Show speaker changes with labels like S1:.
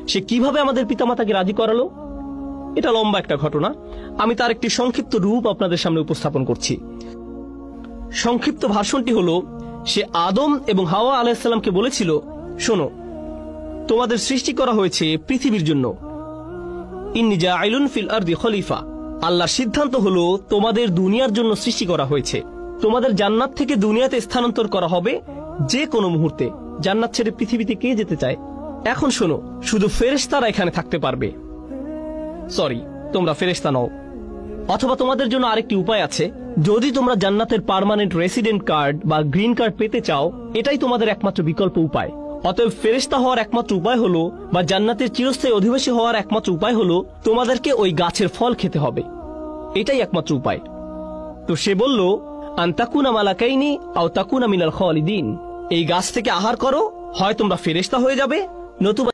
S1: সে কিভাবে আমাদের পিতামাতাকে রাজি করালো? এটা লম্বা একটা ঘটনা, আমি তার একটি সংক্ষিপ্ত রূপ আপনাদের সামনে উপস্থাপন করছি। সংক্ষিপ্ত ভাষণটি হলো, সে আদম এবং হাওয়া আলাইহিসসালামকে বলেছিল, শোনো, তোমাদের সৃষ্টি করা হয়েছে পৃথিবীর জন্য। ইন্নী জাইলুন ফিল আরদি খলিফা, আল্লাহর সিদ্ধান্ত হলো তোমাদের দুনিয়ার জন্য সৃষ্টি করা হয়েছে। তোমাদের জান্নাত থেকে দুনিয়াতে স্থানান্তর করা হবে যে কোনো মুহূর্তে। জান্নাত ছেড়ে পৃথিবীতে কে যেতে চায়? এখন শোনো, শুধু ফেরেশতারা এখানে থাকতে পারবে। সরি, তোমরা ফেরেশতা নও। অথবা তোমাদের জন্য আরেকটি উপায় আছে, যদি তোমরা জান্নাতের পার্মানেন্ট রেসিডেন্ট কার্ড বা গ্রিন কার্ড পেতে চাও, এটাই তোমাদের একমাত্র বিকল্প উপায়। অতএব ফেরেশতা হওয়ার একমাত্র উপায় হলো, বা জান্নাতের চিরস্থায়ী অধিবাসী হওয়ার একমাত্র উপায় হলো, তোমাদেরকে ওই গাছের ফল খেতে হবে। এটাই একমাত্র উপায়। তো সে বলল, আন তাকুনা মালাকাইনি আও তাকুনা মিনাল খালিদিন, এই গাছ থেকে আহার করো, হয় তোমরা ফেরেশতা হয়ে যাবে, নতুবা